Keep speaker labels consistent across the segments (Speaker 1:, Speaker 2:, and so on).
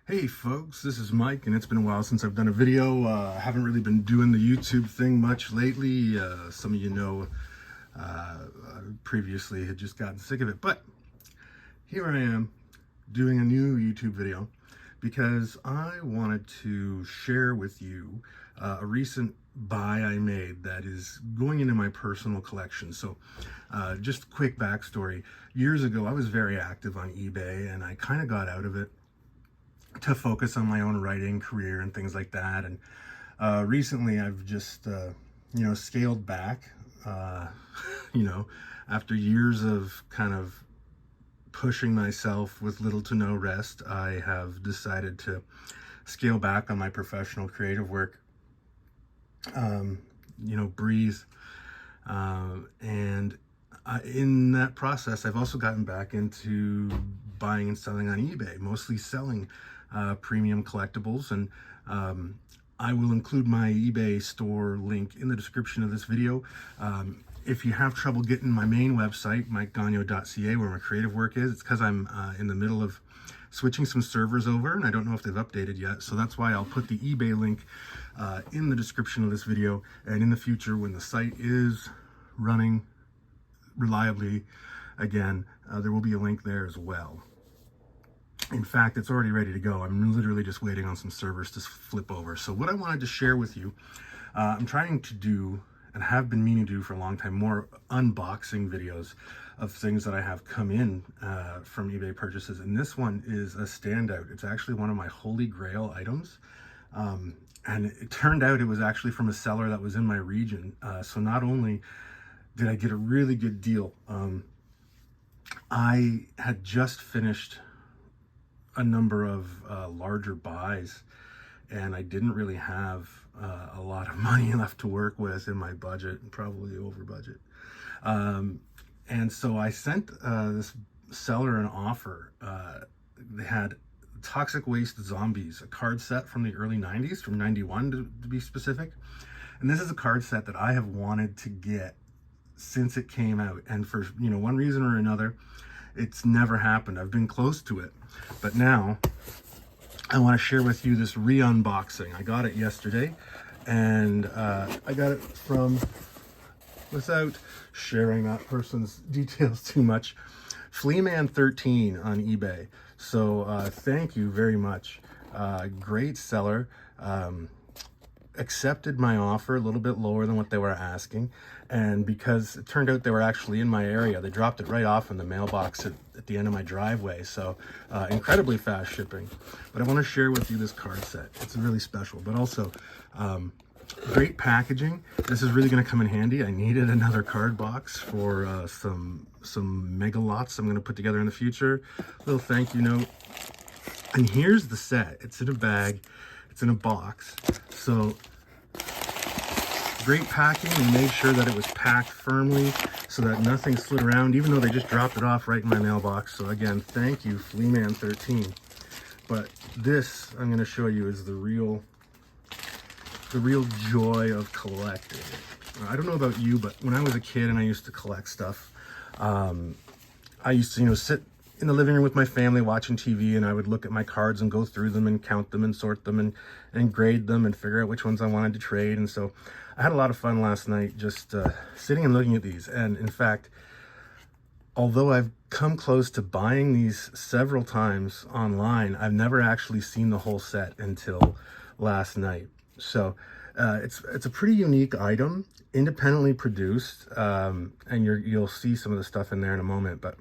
Speaker 1: Hey folks, this is Mike, and it's been a while since I've done a video. I haven't really been doing the YouTube thing much lately. Some of you know previously had just gotten sick of it, but here I am doing a new YouTube video because I wanted to share with you a recent buy I made that is going into my personal collection. So just a quick backstory. Years ago, I was very active on eBay, and I kind of got out of it to focus on my own writing career and things like that. And recently I've just, scaled back, you know, after years of kind of pushing myself with little to no rest. I have decided to scale back on my professional creative work, breathe. And in that process, I've also gotten back into buying and selling on eBay, mostly selling premium collectibles. And I will include my eBay store link in the description of this video. If you have trouble getting my main website, mikegagno.ca, where my creative work is, it's because I'm in the middle of switching some servers over, and I don't know if they've updated yet. So that's why I'll put the eBay link in the description of this video. And in the future, when the site is running reliably again, there will be a link there as well. In fact, it's already ready to go. I'm literally just waiting on some servers to flip over. So what I wanted to share with you, I'm trying to do, and have been meaning to do for a long time, more unboxing videos of things that I have come in from eBay purchases. And this one is a standout. It's actually one of my holy grail items. And it turned out it was actually from a seller that was in my region. So not only did I get a really good deal, I had just finished a number of larger buys, and I didn't really have a lot of money left to work with in my budget, probably over budget. And so I sent this seller an offer. They had Toxic Waste Zombies, a card set from the early 90s, from 91 to be specific. And this is a card set that I have wanted to get since it came out, and for one reason or another, it's never happened. I've been close to it, but now I want to share with you this re-unboxing. I got it yesterday, and I got it from, without sharing that person's details too much, Fleaman13 on eBay. So thank you very much. Great seller. Accepted my offer, a little bit lower than what they were asking, and because it turned out they were actually in my area, they dropped it right off in the mailbox at the end of my driveway. So incredibly fast shipping. But I want to share with you this card set. It's really special, but also great packaging. This is really going to come in handy. I needed another card box for some mega lots I'm going to put together in the future. Little thank you note. And here's the set. It's in a bag. It's in a box. So great packing. We made sure that it was packed firmly so that nothing slid around, even though they just dropped it off right in my mailbox. So again, thank you, Fleaman13. But this I'm going to show you is the real joy of collecting. I don't know about you, but when I was a kid and I used to collect stuff, I used to, sit in the living room with my family watching TV, and I would look at my cards and go through them and count them and sort them and grade them and figure out which ones I wanted to trade. And so I had a lot of fun last night just sitting and looking at these. And in fact, although I've come close to buying these several times online, I've never actually seen the whole set until last night. So it's a pretty unique item, independently produced, and you'll see some of the stuff in there in a moment. But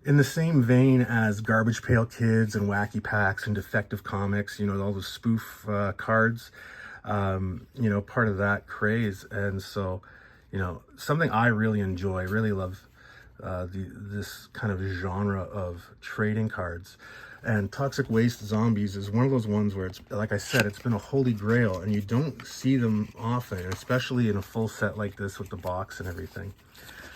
Speaker 1: in the same vein as Garbage Pail Kids and Wacky Packs and Defective Comics, all those spoof cards, part of that craze. And so, something I really enjoy, really love this kind of genre of trading cards. And Toxic Waste Zombies is one of those ones where it's, like I said, it's been a holy grail, and you don't see them often, especially in a full set like this with the box and everything.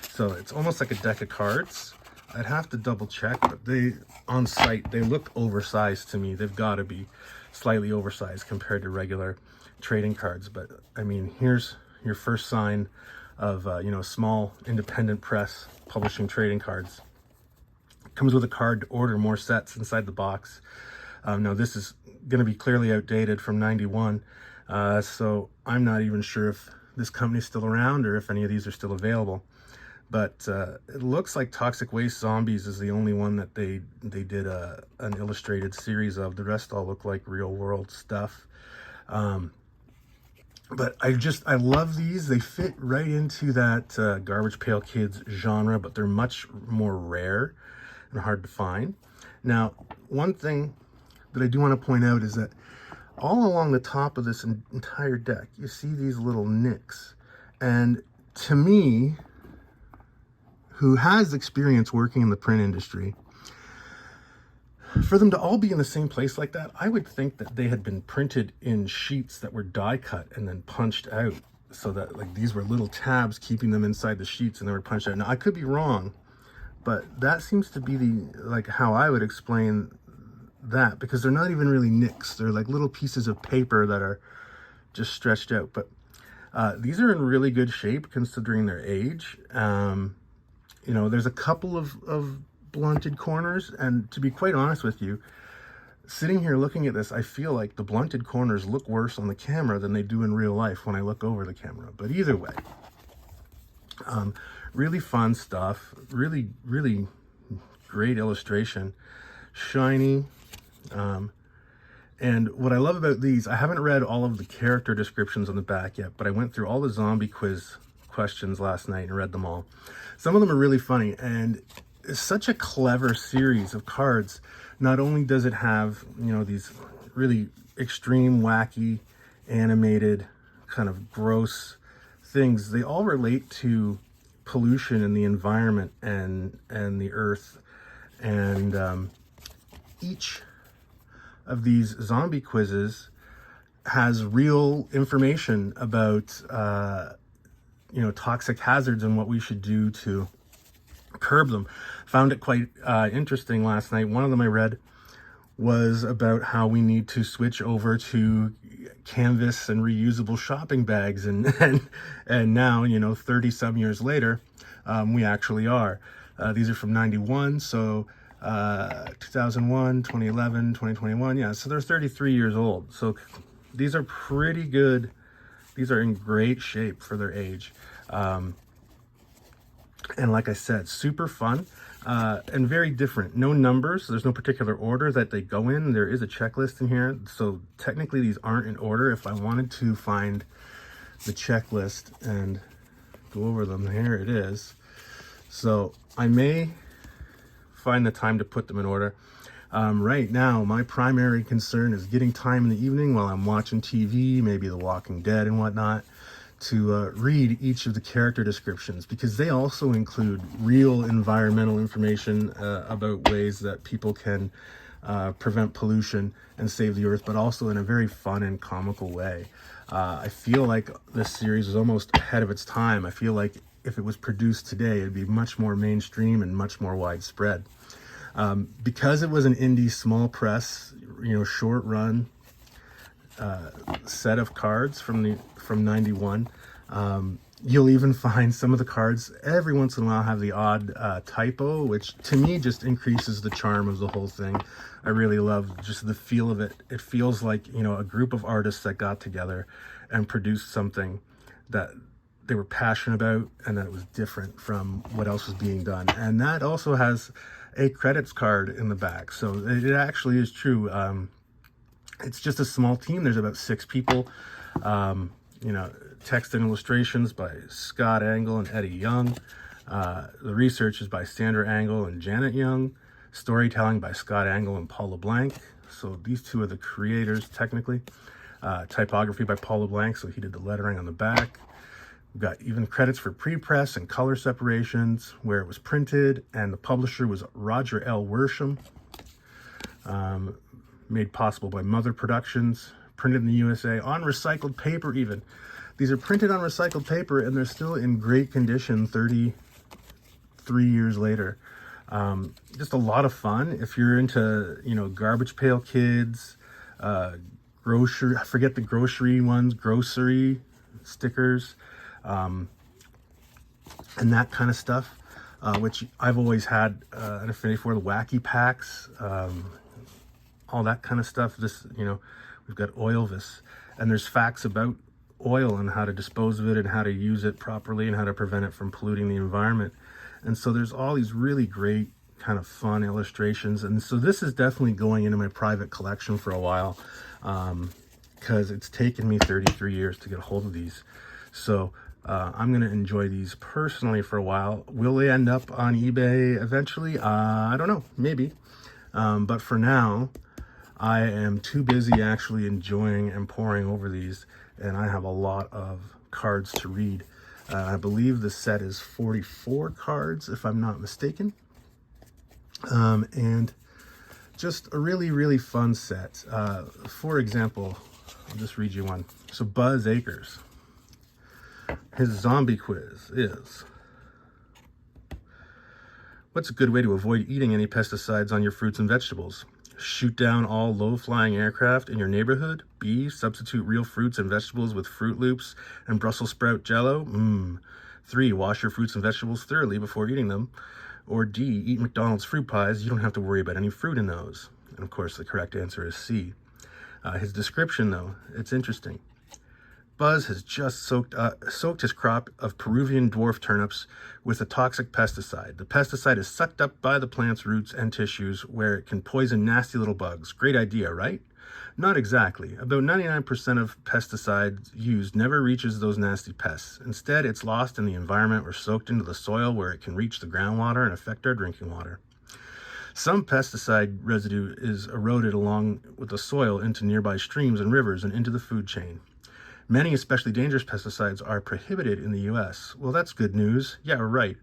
Speaker 1: So it's almost like a deck of cards. I'd have to double check, but they, on site, they look oversized to me. They've got to be slightly oversized compared to regular trading cards. But I mean, here's your first sign of, small independent press publishing trading cards. Comes with a card to order more sets inside the box. Now this is going to be clearly outdated from 91, so I'm not even sure if this company's still around or if any of these are still available. But it looks like Toxic Waste Zombies is the only one that they did an illustrated series of. The rest all look like real world stuff. But I love these. They fit right into that Garbage Pail Kids genre, but they're much more rare and hard to find. Now, one thing that I do want to point out is that all along the top of this entire deck, you see these little nicks. And to me, who has experience working in the print industry, for them to all be in the same place like that, I would think that they had been printed in sheets that were die cut and then punched out, so that like these were little tabs keeping them inside the sheets and they were punched out. Now I could be wrong, but that seems to be like how I would explain that, because they're not even really nicks. They're like little pieces of paper that are just stretched out. But these are in really good shape considering their age. You know, there's a couple of blunted corners, and to be quite honest with you, sitting here looking at this, I feel like the blunted corners look worse on the camera than they do in real life when I look over the camera. But either way, really fun stuff, really great illustration, shiny. And what I love about these, I haven't read all of the character descriptions on the back yet, but I went through all the zombie quiz questions last night and read them all. Some of them are really funny, and it's such a clever series of cards. Not only does it have, you know, these really extreme, wacky, animated, kind of gross things, they all relate to pollution in the environment and the earth. And each of these zombie quizzes has real information about you know, toxic hazards and what we should do to curb them. Found it quite interesting last night. One of them I read was about how we need to switch over to canvas and reusable shopping bags, and now, you know, 30 some years later, we actually are. These are from 91, so 2001, 2011, 2021, yeah, so they're 33 years old. So these are pretty good. These are in great shape for their age. And like I said, super fun and very different. No numbers. There's no particular order that they go in. There is a checklist in here. So technically these aren't in order. If I wanted to find the checklist and go over them, here it is. So I may find the time to put them in order. Right now, my primary concern is getting time in the evening while I'm watching TV, maybe The Walking Dead and whatnot, to read each of the character descriptions, because they also include real environmental information about ways that people can prevent pollution and save the earth, but also in a very fun and comical way. I feel like this series is almost ahead of its time. I feel like if it was produced today, it'd be much more mainstream and much more widespread. Because it was an indie small press, you know, short run set of cards from 91, you'll even find some of the cards every once in a while have the odd typo, which to me just increases the charm of the whole thing. I really love just the feel of it. It feels like, you know, a group of artists that got together and produced something that they were passionate about and that it was different from what else was being done. And that also has a credits card in the back, so it actually is true. It's just a small team. There's about 6 people. You know, text and illustrations by Scott Angle and Eddie Young. The research is by Sandra Angle and Janet Young. Storytelling by Scott Angle and Paul LeBlanc. So these two are the creators technically. Typography by Paul LeBlanc, so he did the lettering on the back. We've got even credits for pre-press and color separations, where it was printed, and the publisher was Roger L. Worsham. Made possible by Mother Productions, printed in the USA on recycled paper even. These are printed on recycled paper, and they're still in great condition 33 years later. Just a lot of fun. If you're into, you know, Garbage Pail Kids, grocery, I forget the grocery ones, grocery stickers, and that kind of stuff. which I've always had an affinity for, the wacky packs, all that kind of stuff. This, we've got Oilvis, and there's facts about oil and how to dispose of it and how to use it properly and how to prevent it from polluting the environment. And so there's all these really great kind of fun illustrations. And so this is definitely going into my private collection for a while, because it's taken me 33 years to get a hold of these. So I'm going to enjoy these personally for a while. Will they end up on eBay eventually? I don't know, maybe. But for now, I am too busy actually enjoying and poring over these, and I have a lot of cards to read. I believe the set is 44 cards, if I'm not mistaken. And just a really, really fun set. For example, I'll just read you one. So Buzz Acres, his zombie quiz is: what's a good way to avoid eating any pesticides on your fruits and vegetables? Shoot down all low-flying aircraft in your neighborhood. B, substitute real fruits and vegetables with Fruit Loops and Brussels sprout jello. 3, wash your fruits and vegetables thoroughly before eating them. Or D, eat McDonald's fruit pies. You don't have to worry about any fruit in those. And of course, the correct answer is C. His description, though, it's interesting. Buzz has just soaked his crop of Peruvian dwarf turnips with a toxic pesticide. The pesticide is sucked up by the plant's roots and tissues, where it can poison nasty little bugs. Great idea, right? Not exactly. About 99% of pesticides used never reaches those nasty pests. Instead, it's lost in the environment or soaked into the soil, where it can reach the groundwater and affect our drinking water. Some pesticide residue is eroded along with the soil into nearby streams and rivers and into the food chain. Many especially dangerous pesticides are prohibited in the US. Well, that's good news. Yeah, right.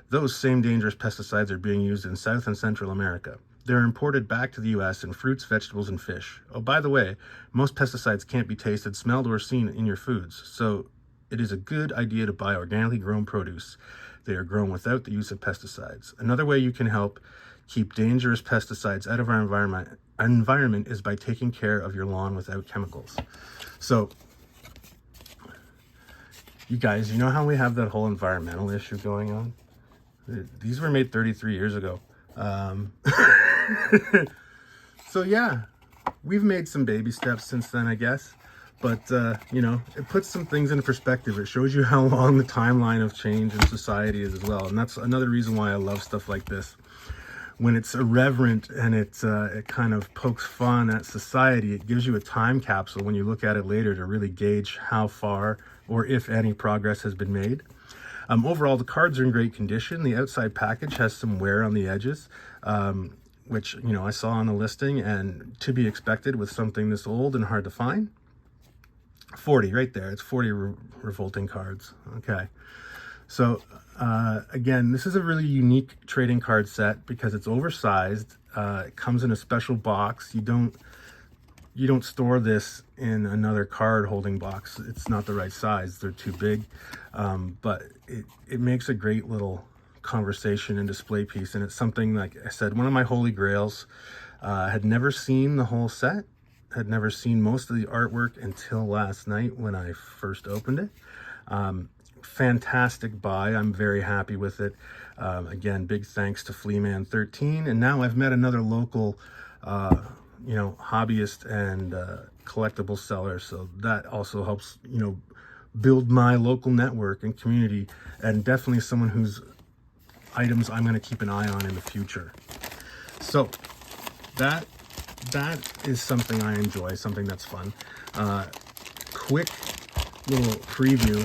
Speaker 1: Those same dangerous pesticides are being used in South and Central America. They're imported back to the US in fruits, vegetables, and fish. Oh, by the way, most pesticides can't be tasted, smelled, or seen in your foods. So it is a good idea to buy organically grown produce. They are grown without the use of pesticides. Another way you can help keep dangerous pesticides out of our environment is by taking care of your lawn without chemicals. So, you guys, you know how we have that whole environmental issue going on? These were made 33 years ago. So yeah, we've made some baby steps since then, I guess. But, it puts some things into perspective. It shows you how long the timeline of change in society is as well. And that's another reason why I love stuff like this. When it's irreverent and it kind of pokes fun at society, it gives you a time capsule when you look at it later to really gauge how far or if any progress has been made. Overall, the cards are in great condition. The outside package has some wear on the edges, which, I saw on the listing, and to be expected with something this old and hard to find. 40 right there. It's 40 revolting cards. Okay. So, again, this is a really unique trading card set because it's oversized. It comes in a special box. You don't store this in another card holding box. It's not the right size. They're too big. But it makes a great little conversation and display piece. And it's something, like I said, one of my holy grails. Had never seen the whole set. Had never seen most of the artwork until last night when I first opened it. Fantastic buy. I'm very happy with it. Again, big thanks to Fleaman13. And now I've met another local hobbyist and collectible seller, so that also helps build my local network and community, and definitely someone whose items I'm going to keep an eye on in the future. So that is something I enjoy, something that's fun. Quick little preview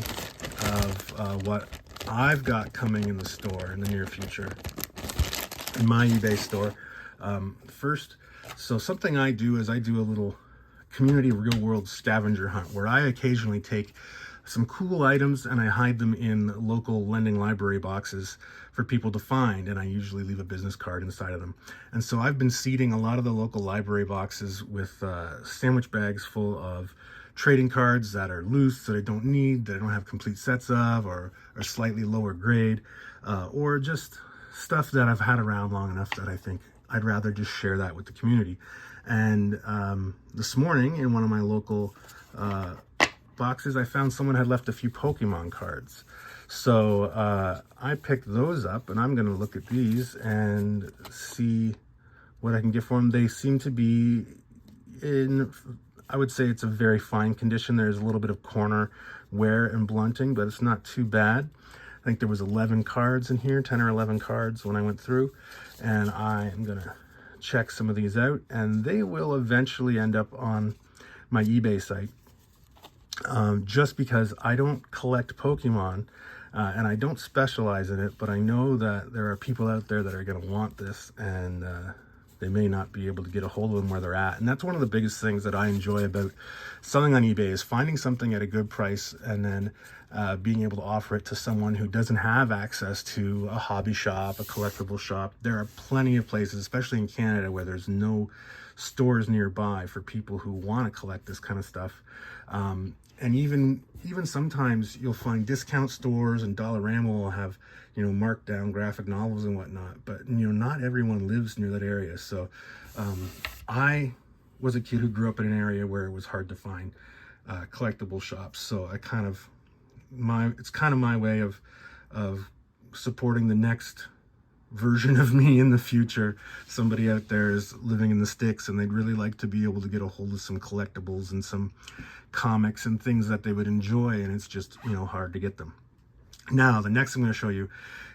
Speaker 1: of what I've got coming in the store in the near future, in my eBay store. First, so something I do is I do a little community real world scavenger hunt where I occasionally take some cool items and I hide them in local lending library boxes for people to find, and I usually leave a business card inside of them. And so I've been seeding a lot of the local library boxes with sandwich bags full of trading cards that are loose, that I don't need, that I don't have complete sets of, or are slightly lower grade, or just stuff that I've had around long enough that I think I'd rather just share that with the community. And this morning in one of my local boxes, I found someone had left a few Pokemon cards. So I picked those up, and I'm going to look at these and see what I can get for them. They seem to be in, I would say it's a very fine condition. There's a little bit of corner wear and blunting, but it's not too bad. I think there was 11 cards in here, 10 or 11 cards when I went through, and I am going to check some of these out, and they will eventually end up on my eBay site. Just because I don't collect Pokemon, and I don't specialize in it, but I know that there are people out there that are going to want this, and they may not be able to get a hold of them where they're at. And that's one of the biggest things that I enjoy about selling on eBay, is finding something at a good price and then being able to offer it to someone who doesn't have access to a hobby shop, a collectible shop. There are plenty of places, especially in Canada, where there's no stores nearby for people who want to collect this kind of stuff. And even sometimes you'll find discount stores, and Dollarama will have, you know, marked down graphic novels and whatnot, but, you know, not everyone lives near that area. So I was a kid who grew up in an area where it was hard to find collectible shops. So I kind of, it's kind of my way of supporting the next version of me in the future. Somebody out there is living in the sticks and they'd really like to be able to get a hold of some collectibles and some comics and things that they would enjoy, and it's just, you know, hard to get them. Now, the next thing I'm going to show you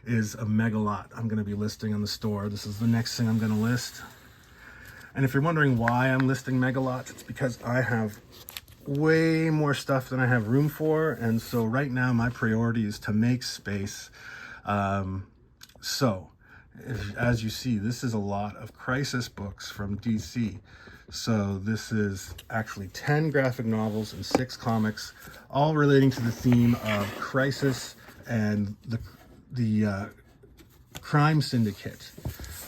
Speaker 1: is a mega lot I'm going to be listing on the store. This is the next thing I'm going to list. And if you're wondering why I'm listing mega lots, it's because I have way more stuff than I have room for, and so right now my priority is to make space. As you see, this is a lot of Crisis books from DC. So this is actually 10 graphic novels and 6 comics, all relating to the theme of Crisis and the crime syndicate,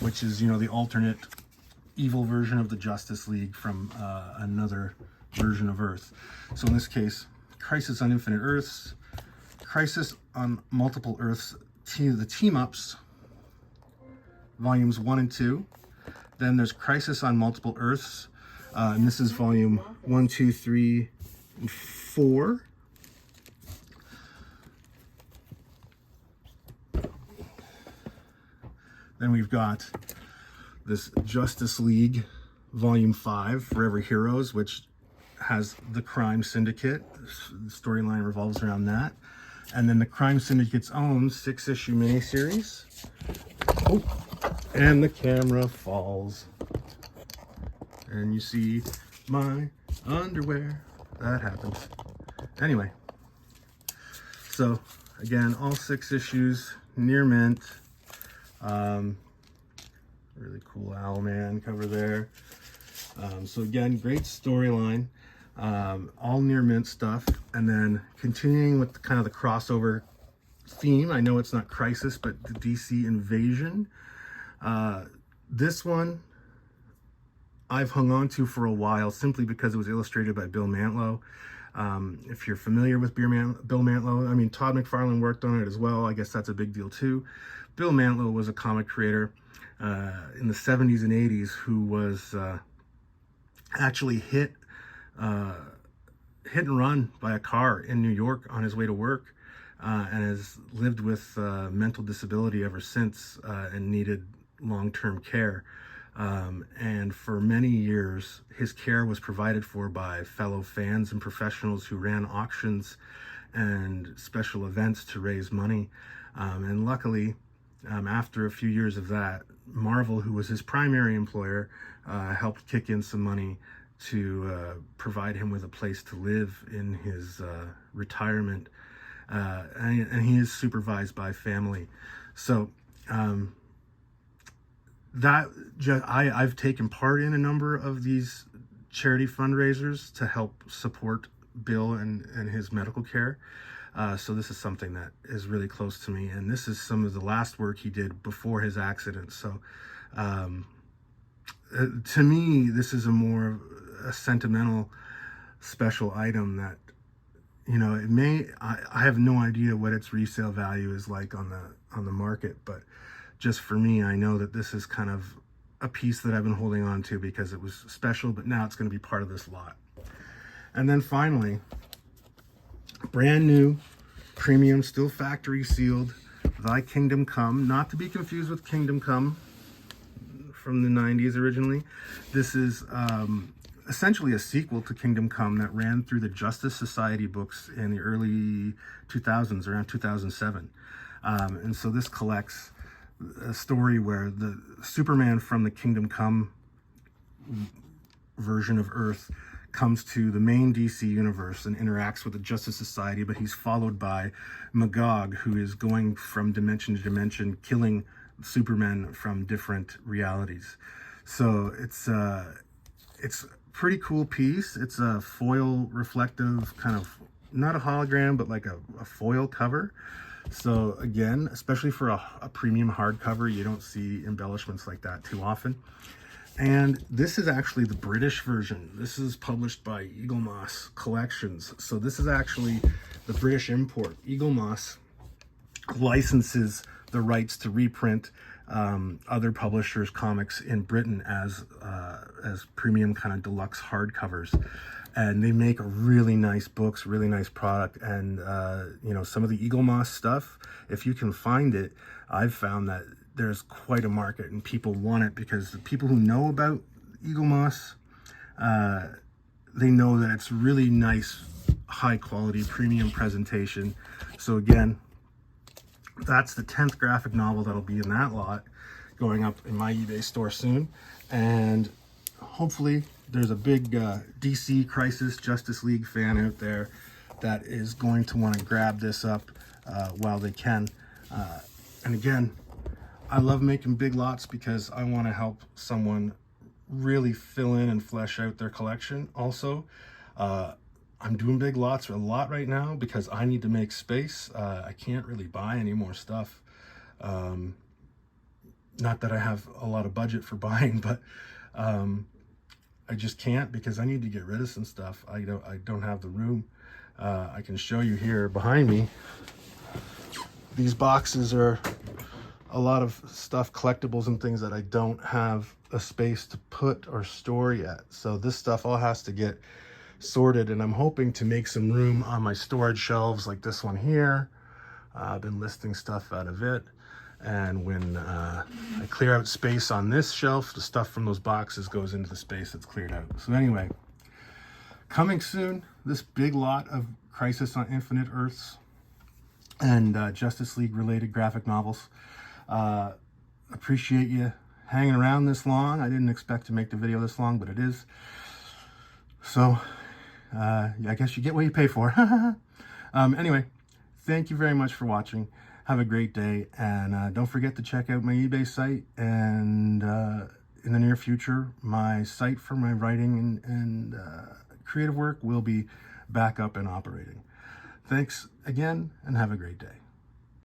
Speaker 1: which is, you know, the alternate evil version of the Justice League from another version of Earth. So in this case, Crisis on Infinite Earths, Crisis on Multiple Earths, the team-ups, volumes 1 and 2. Then there's Crisis on Multiple Earths, and this is volume 1, 2, 3, and 4. Then we've got this Justice League volume 5, Forever Heroes, which has the crime syndicate. The storyline revolves around that. And then the crime syndicate's own 6-issue miniseries. Oh, and the camera falls. And you see my underwear. That happens. Anyway, so again, all 6 issues, near mint. Really cool Owlman cover there. So again, great storyline. All near mint stuff. And then continuing with kind of the crossover theme. I know it's not Crisis, but the DC Invasion. This one I've hung on to for a while simply because it was illustrated by Bill Mantlo. If you're familiar with Bill Mantlo, I mean, Todd McFarlane worked on it as well. I guess that's a big deal too. Bill Mantlo was a comic creator in the 70s and 80s who was actually hit and run by a car in New York on his way to work, and has lived with mental disability ever since, and needed long-term care. And for many years, his care was provided for by fellow fans and professionals who ran auctions and special events to raise money. And luckily, after a few years of that, Marvel, who was his primary employer, helped kick in some money to provide him with a place to live in his retirement. And he is supervised by family. So I've taken part in a number of these charity fundraisers to help support Bill and his medical care. So this is something that is really close to me, and this is some of the last work he did before his accident. So to me, this is a sentimental, special item that, you know, I have no idea what its resale value is like on the market, but just for me, I know that this is kind of a piece that I've been holding on to because it was special, but now it's going to be part of this lot. And then finally, brand new Premium, still factory sealed. Thy Kingdom Come, not to be confused with Kingdom Come from the 90s originally. This is essentially a sequel to Kingdom Come that ran through the Justice Society books in the early 2000s, around 2007. And so this collects a story where the Superman from the Kingdom Come version of Earth comes to the main DC universe and interacts with the Justice Society, but he's followed by Magog, who is going from dimension to dimension, killing Supermen from different realities. So it's a pretty cool piece. It's a foil reflective kind of, not a hologram, but like a foil cover. So again, especially for a premium hardcover, you don't see embellishments like that too often. And this is actually the British version. This is published by Eagle Moss Collections. So this is actually the British import. Eagle Moss licenses the rights to reprint other publishers' comics in Britain as premium kind of deluxe hardcovers. And they make really nice books, really nice product. And, you know, some of the Eagle Moss stuff, if you can find it, I've found that there's quite a market and people want it, because the people who know about Eagle Moss, they know that it's really nice, high quality, premium presentation. So again, that's the 10th graphic novel that'll be in that lot, going up in my eBay store soon. And hopefully there's a big DC Crisis Justice League fan out there that is going to want to grab this up while they can. And again, I love making big lots because I want to help someone really fill in and flesh out their collection. Also, I'm doing big lots a lot right now because I need to make space. I can't really buy any more stuff. Not that I have a lot of budget for buying, but I just can't, because I need to get rid of some stuff. I don't have the room. I can show you here behind me. These boxes are a lot of stuff, collectibles and things that I don't have a space to put or store yet. So this stuff all has to get sorted, and I'm hoping to make some room on my storage shelves like this one here. I've been listing stuff out of it, and when I clear out space on this shelf, the stuff from those boxes goes into the space that's cleared out. So anyway, coming soon, this big lot of Crisis on Infinite Earths and Justice League related graphic novels. Appreciate you hanging around this long. I didn't expect to make the video this long, but it is. So I guess you get what you pay for. Anyway, thank you very much for watching. Have a great day, and don't forget to check out my eBay site, and in the near future my site for my writing and creative work will be back up and operating. Thanks again, and have a great day.